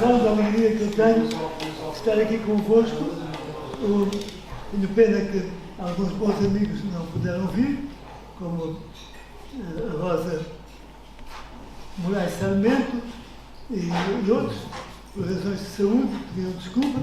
satisfação, da alegria que eu tenho de estar aqui convosco. Tenho pena que alguns bons amigos não puderam vir, como a Rosa Moraes Sarmento e outros, por razões de saúde, pediram desculpa,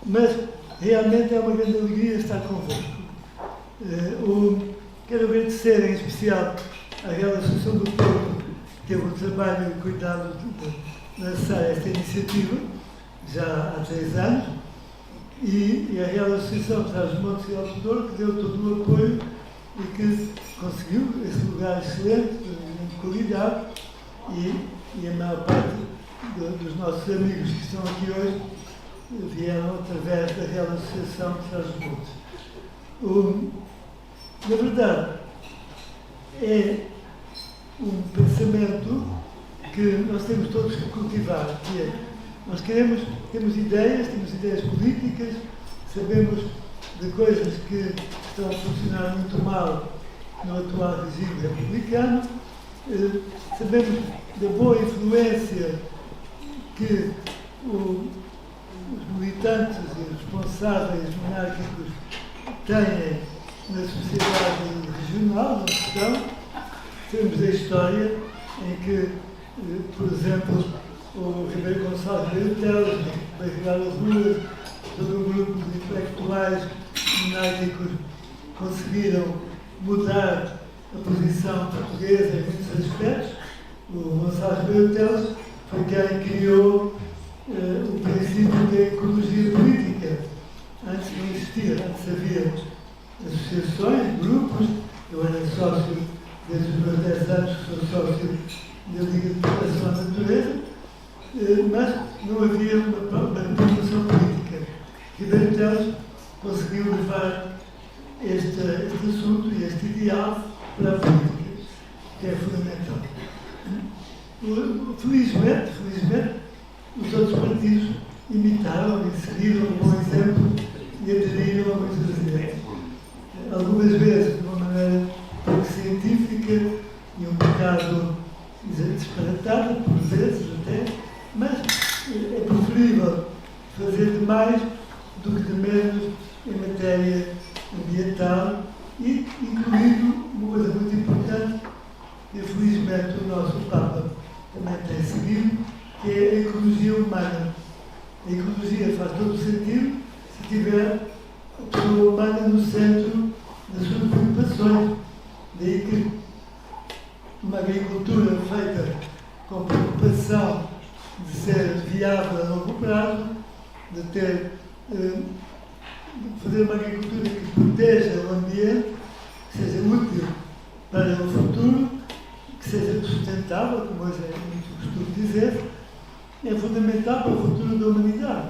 mas realmente é uma grande alegria estar convosco. Quero agradecer em especial à Real Associação do Porto, que teve o trabalho e cuidado de lançar esta iniciativa, já há 3 anos, e a Real Associação de Trás-os-Montes e Alto Douro, que deu todo o apoio e que conseguiu esse lugar excelente, de grande qualidade, e a maior parte dos nossos amigos que estão aqui hoje vieram através da Real Associação de Trás-os-Montes. Na verdade, é um pensamento que nós temos todos que cultivar, que é, nós temos ideias políticas, sabemos de coisas que estão a funcionar muito mal no atual regime republicano, sabemos da boa influência que os militantes e os responsáveis monárquicos têm na sociedade regional, na questão. Temos a história em que, por exemplo, o Ribeiro Gonçalves Ribeiro Teles, Barrigar as Ruas, todo um grupo de intelectuais monárquicos conseguiram mudar a posição portuguesa em muitos aspectos. O Gonçalves Ribeiro Teles foi quem criou o princípio da ecologia política. Antes não existia, antes havia associações, grupos. Eu era sócio, desde os meus 10 anos, sou sócio da Liga de Proteção da Natureza, mas não havia uma representação política. Ribeiro Teles conseguiu levar este assunto e este ideal para a política, que é fundamental. Felizmente, os outros partidos imitaram e seguiram um bom exemplo e aderiram a muitas ideias. Algumas vezes de uma maneira pouco científica e um bocado disparatada, por vezes até, mas é preferível fazer de mais do que de menos em matéria ambiental e incluindo uma coisa muito importante que felizmente o nosso Papa também tem seguido, que é a ecologia humana. A ecologia faz todo o sentido se tiver a pessoa humana no centro das suas preocupações. Daí que uma agricultura feita com preocupação de ser viável a longo prazo, de fazer uma agricultura que proteja o ambiente, que seja útil para o futuro, que seja sustentável, como hoje é muito costume dizer, é fundamental para o futuro da humanidade.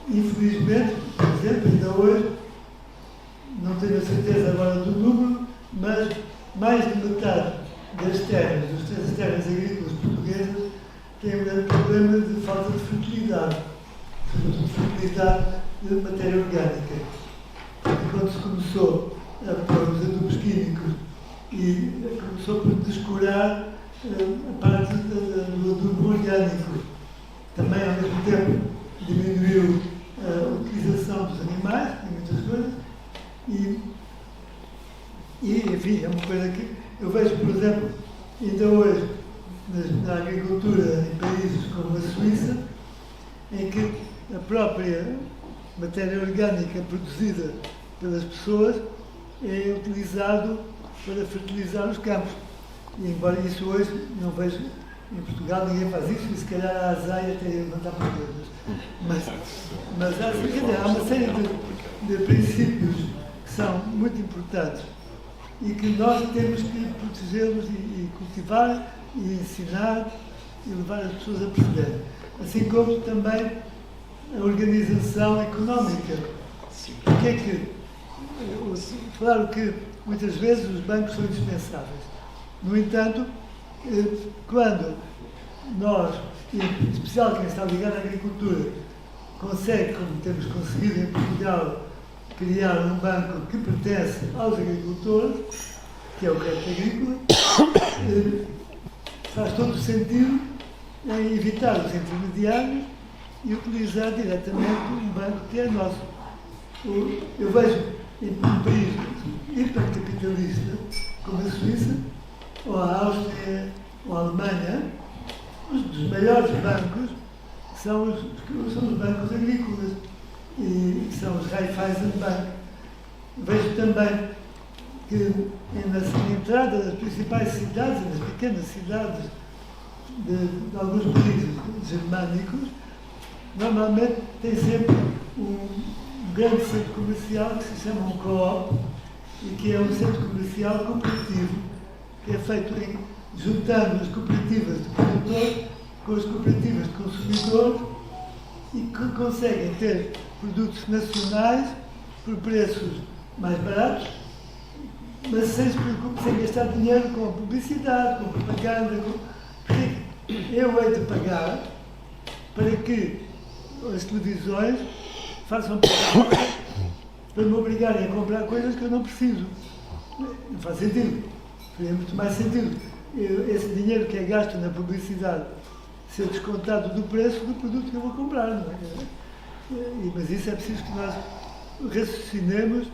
Infelizmente, por exemplo, ainda hoje, não tenho a certeza agora do número, mas mais de metade das terras agrícolas portuguesas têm um grande problema de falta de fertilidade, sobretudo fertilidade de matéria orgânica. Porque quando se começou a pôr os adubos químicos e começou por descurar a parte do adubo orgânico, também ao mesmo tempo diminuiu a utilização dos animais, em muitas coisas, e enfim, é uma coisa que eu vejo, por exemplo, ainda hoje, na agricultura em países como a Suíça, em que a própria matéria orgânica produzida pelas pessoas é utilizado para fertilizar os campos. E embora isso hoje não vejo em Portugal, ninguém faz isso, e se calhar a ASAI até ia levantar problemas. Mas há uma série de princípios que são muito importantes e que nós temos que protegê-los e cultivar e ensinar e levar as pessoas a perceber. Assim como também a organização económica. O que é que... Claro que muitas vezes os bancos são indispensáveis. No entanto, quando nós, em especial quem está ligado à agricultura, consegue, como temos conseguido em Portugal, criar um banco que pertence aos agricultores, que é o crédito agrícola, faz todo o sentido em evitar os intermediários e utilizar diretamente um banco que é nosso. Eu vejo em um país hipercapitalista, como a Suíça, ou a Áustria, ou a Alemanha, os maiores bancos são os bancos agrícolas e são os Raiffeisenbank. Vejo também que na entrada das principais cidades, nas pequenas cidades de alguns países germânicos, normalmente tem sempre um grande centro comercial que se chama um co-op e que é um centro comercial cooperativo, que é feito juntando as cooperativas de produtores com as cooperativas de consumidores e que conseguem ter produtos nacionais por preços mais baratos, mas sem se preocupar, sem gastar dinheiro com publicidade, com propaganda, porque eu hei de pagar para que as televisões façam propaganda para me obrigarem a comprar coisas que eu não preciso. Não faz sentido. Faria muito mais sentido esse dinheiro que é gasto na publicidade ser descontado do preço do produto que eu vou comprar, não é? Mas isso é preciso que nós raciocinemos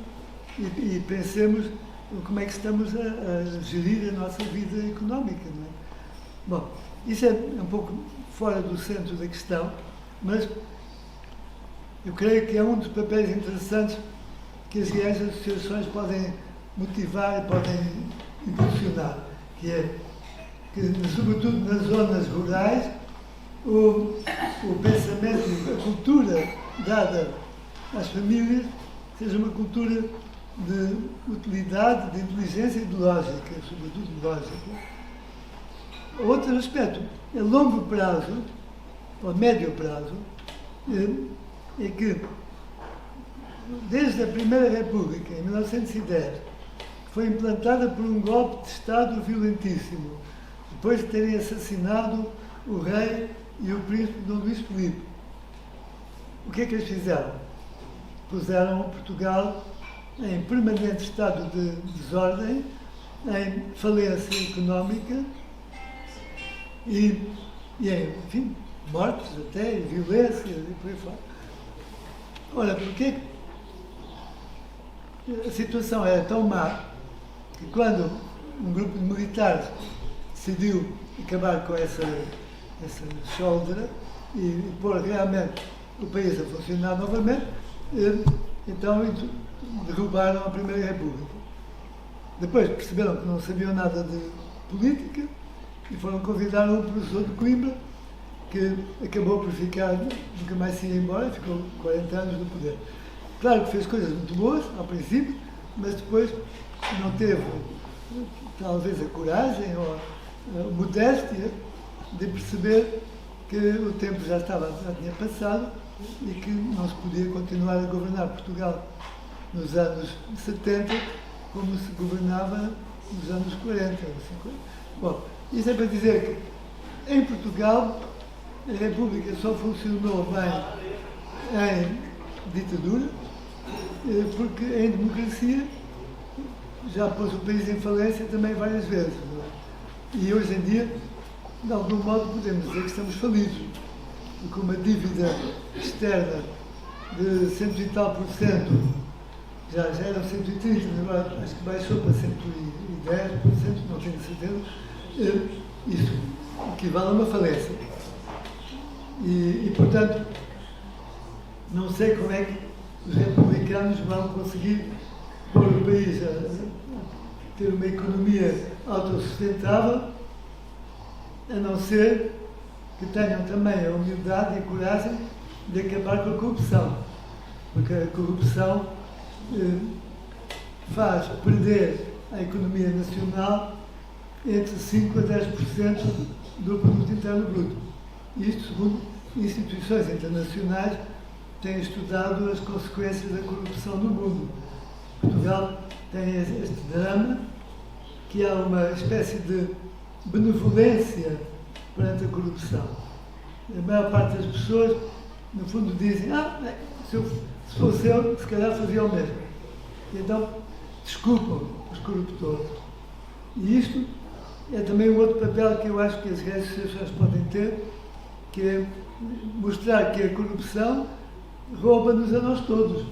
e pensemos como é que estamos a gerir a nossa vida económica, não é? Bom, isso é um pouco fora do centro da questão, mas eu creio que é um dos papéis interessantes que as grandes associações podem motivar e podem impulsionar, que é que, sobretudo nas zonas rurais, o pensamento, a cultura dada às famílias seja uma cultura de utilidade, de inteligência e de lógica, sobretudo de lógica. Outro aspecto, a longo prazo, ou a médio prazo, é que desde a Primeira República, em 1910, que foi implantada por um golpe de Estado violentíssimo, depois de terem assassinado o rei e o príncipe Dom Luís Filipe. O que é que eles fizeram? Puseram Portugal em permanente estado de desordem, em falência económica e enfim, mortes até, e violência e por aí fora. Ora, porque a situação era tão má que quando um grupo de militares decidiu acabar com essa shoulder e pôr realmente o país a funcionar novamente, então derrubaram a Primeira República. Depois perceberam que não sabiam nada de política e foram convidar um professor de Coimbra que acabou por ficar, nunca mais se ia embora, ficou 40 anos no poder. Claro que fez coisas muito boas ao princípio, mas depois não teve talvez a coragem ou a modéstia de perceber que o tempo já tinha passado e que não se podia continuar a governar Portugal nos anos 70 como se governava nos anos 40 ou 50. Bom, isso é para dizer que em Portugal a República só funcionou bem em ditadura, porque em democracia já pôs o país em falência também várias vezes. Não é? E hoje em dia, de algum modo, podemos dizer que estamos falidos, com uma dívida externa de 100 e tal por cento, já eram 130, agora acho que baixou para 110%, não tenho certeza. Isso equivale a uma falência. E, portanto, não sei como é que os republicanos vão conseguir pôr o país a ter uma economia autossustentável, a não ser que tenham também a humildade e a coragem de acabar com a corrupção. Porque a corrupção faz perder à economia nacional entre 5% a 10% do produto interno bruto. Isto segundo instituições internacionais têm estudado as consequências da corrupção no mundo. Portugal tem este drama, que há uma espécie de benevolência perante a corrupção. A maior parte das pessoas, no fundo, dizem: se fosse eu, se calhar fazia o mesmo. E então, desculpam os corruptores. E isto é também um outro papel que eu acho que as redes sociais podem ter, que é mostrar que a corrupção rouba-nos a nós todos.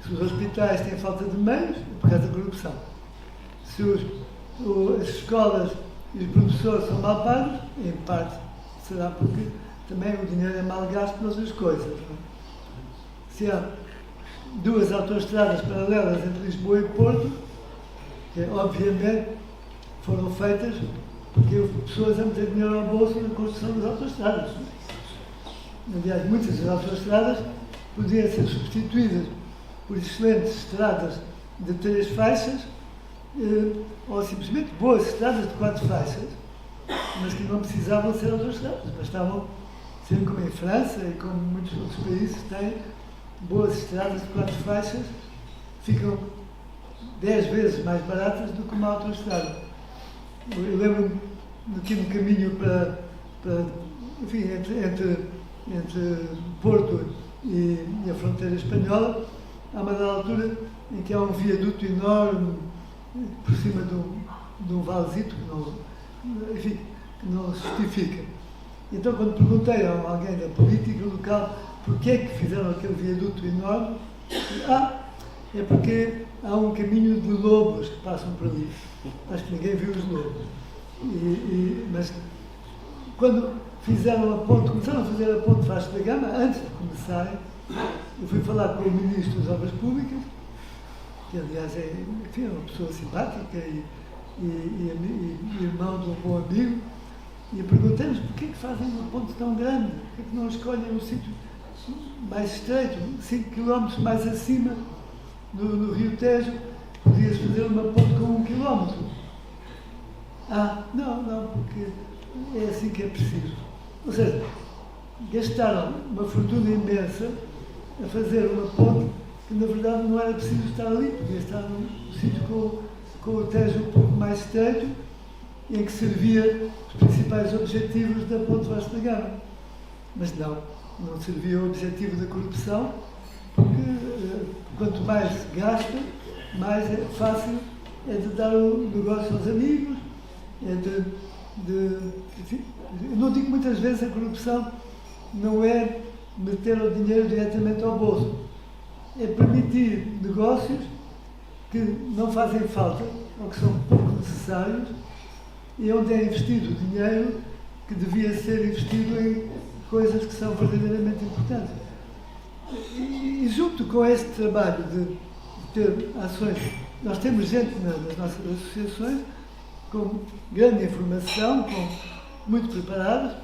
Se os hospitais têm falta de meios, é por causa da corrupção. Se as escolas e os professores são mal pagos, em parte será porque também o dinheiro é mal gasto noutras coisas. Não é? Se há 2 autoestradas paralelas entre Lisboa e Porto, que obviamente foram feitas porque pessoas a meter dinheiro ao bolso na construção das autoestradas. Aliás, muitas das autoestradas podiam ser substituídas por excelentes estradas de 3 faixas, ou simplesmente boas estradas de 4 faixas, mas que não precisavam ser autoestradas, bastavam ser como em França e como muitos outros países têm boas estradas de 4 faixas, ficam 10 vezes mais baratas do que uma autoestrada. Eu lembro-me aqui no caminho enfim, entre Porto e a fronteira espanhola, há uma dada altura em que há um viaduto enorme por cima de um valezito que não se justifica. Então, quando perguntei a alguém da política local porquê é que fizeram aquele viaduto enorme, é porque há um caminho de lobos que passam por ali. Acho que ninguém viu os lobos. Mas quando fizeram a ponte, começaram a fazer a ponte Vasco da Gama, antes de começarem, eu fui falar com o Ministro das Obras Públicas, que aliás é uma pessoa simpática e irmão de um bom amigo, e perguntei-lhes porquê que fazem uma ponte tão grande, porquê que não escolhem um sítio mais estreito, 5 km mais acima, no Rio Tejo, podia-se fazer uma ponte com 1 km. Não, porque é assim que é preciso. Ou seja, gastaram uma fortuna imensa a fazer uma ponte que na verdade não era preciso estar ali, podia estar num sítio com o Tejo um pouco mais estreito, em que servia os principais objetivos da ponte Vasco da Gama. Mas não servia o objetivo da corrupção, porque quanto mais se gasta, mais fácil é de dar o negócio aos amigos, enfim, eu não digo muitas vezes a corrupção não é meter o dinheiro diretamente ao bolso, é permitir negócios que não fazem falta ou que são pouco necessários e onde é investido dinheiro que devia ser investido em coisas que são verdadeiramente importantes. E junto com este trabalho de ter ações, nós temos gente nas nossas associações com grande informação, muito preparados,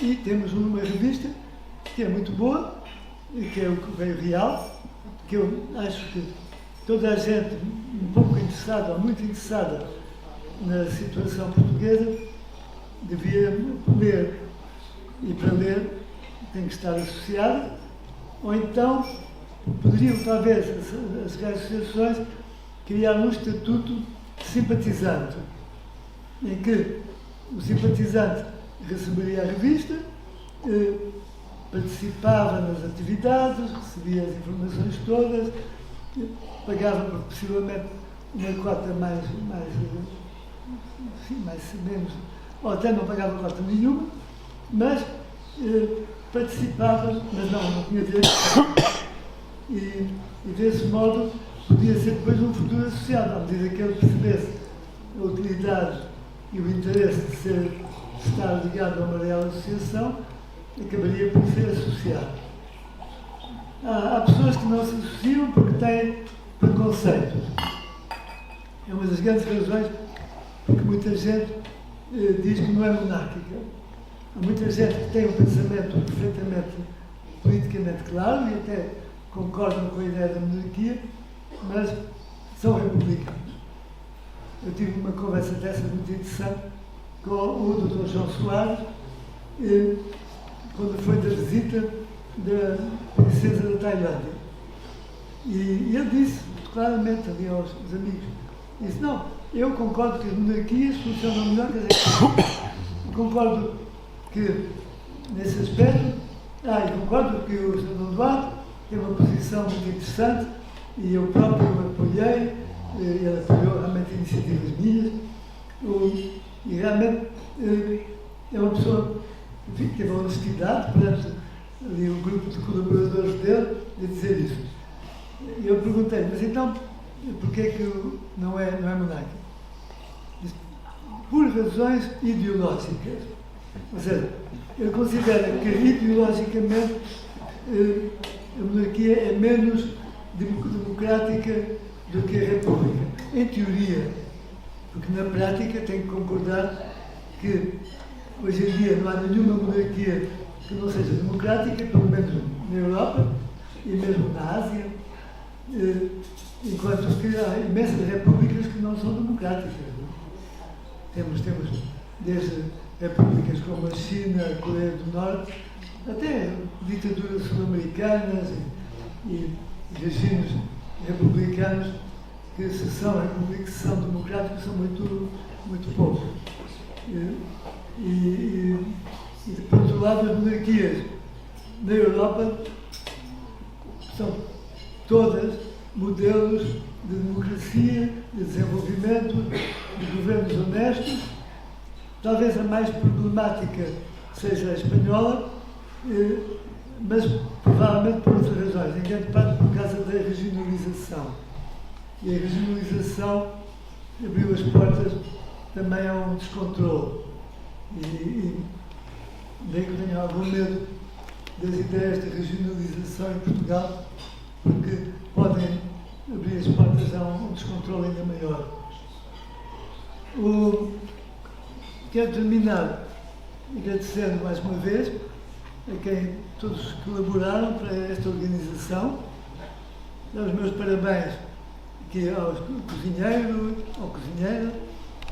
e temos uma revista que é muito boa, que é o Correio Real, que eu acho que toda a gente um pouco interessada ou muito interessada na situação portuguesa devia ler, e para ler tem que estar associado, ou então poderiam talvez as associações criar um estatuto de simpatizante, em que o simpatizante receberia a revista, participava nas atividades, recebia as informações todas, pagava possivelmente uma cota mais menos, ou até não pagava cota nenhuma, mas participava, mas não tinha direito. E desse modo podia ser depois um futuro associado, à medida que ele percebesse a utilidade e o interesse de estar ligado a uma real associação, acabaria por ser associado. Há pessoas que não se associam porque têm preconceitos. É uma das grandes razões porque muita gente diz que não é monárquica. Há muita gente que tem um pensamento perfeitamente politicamente claro e até concordam com a ideia da monarquia, mas são republicanos. Eu tive uma conversa dessa muito interessante com o Dr. João Soares, quando foi da visita da princesa da Tailândia. E ele disse, muito claramente ali aos amigos, disse, não, eu concordo que as monarquias funcionam melhor que as repúblicas. Concordo que, nesse aspecto, e concordo que o Sr. Dom Duarte tem uma posição muito interessante e eu próprio o apoiei, ele apoiou realmente iniciativas minhas, e realmente é uma pessoa enfim, teve a honestidade perante ali um grupo de colaboradores dele de dizer isso. E eu perguntei, mas então, porquê é que não é monárquico? Disse, por razões ideológicas. Ou seja, ele considera que ideologicamente a monarquia é menos democrática do que a república. Em teoria, porque na prática tem que concordar que hoje em dia não há nenhuma monarquia que não seja democrática, pelo menos na Europa e mesmo na Ásia, enquanto que há imensas repúblicas que não são democráticas. Temos desde repúblicas como a China, a Coreia do Norte, até ditaduras sul-americanas e regimes republicanos que se são democráticos são muito poucos. E por outro lado, as monarquias na Europa são todas modelos de democracia, de desenvolvimento, de governos honestos. Talvez a mais problemática seja a espanhola, mas provavelmente por outras razões, em grande parte por causa da regionalização. E a regionalização abriu as portas também a um descontrole. E daí que eu tenho algum medo das ideias de regionalização em Portugal, porque podem abrir as portas a um descontrole ainda maior. Quero terminar agradecendo mais uma vez a quem todos colaboraram para esta organização. Dar os meus parabéns aqui ao cozinheiro, ao cozinheiro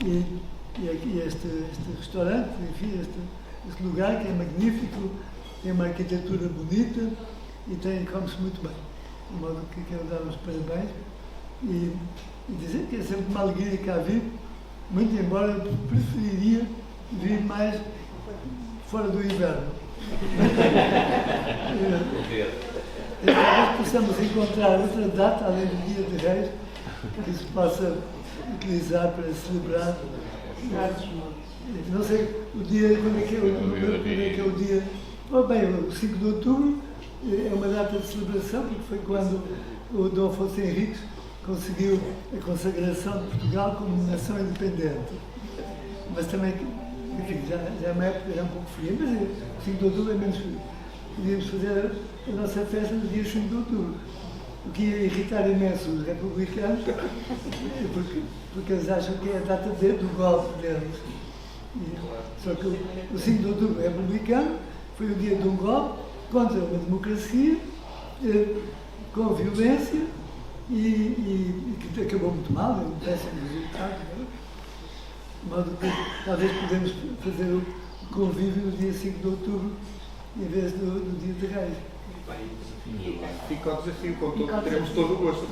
e este restaurante, enfim, este lugar que é magnífico, tem uma arquitetura bonita e come-se muito bem. De modo que quero dar os parabéns e dizer que é sempre uma alegria cá vir, muito embora eu preferiria vir mais fora do inverno. Talvez possamos encontrar outra data, além do Dia de Reis, que se possa utilizar para celebrar. Não sei o dia, quando é que é o dia. Bem, o 5 de outubro é uma data de celebração, porque foi quando o Dom Afonso Henriques conseguiu a consagração de Portugal como nação independente. Mas também, enfim, já é uma época já um pouco fria, mas o 5 de outubro é menos frio. Podíamos fazer a nossa festa no dia 5 de outubro, o que ia irritar imenso os republicanos, porque eles acham que é a data do golpe deles. Só que o 5 de outubro é republicano, foi o dia de um golpe contra uma democracia, com violência, e que acabou muito mal, é um péssimo resultado. De modo que talvez podemos fazer o convívio no dia 5 de outubro em vez do dia de Reis. Fica o desafio, teremos todo o gosto.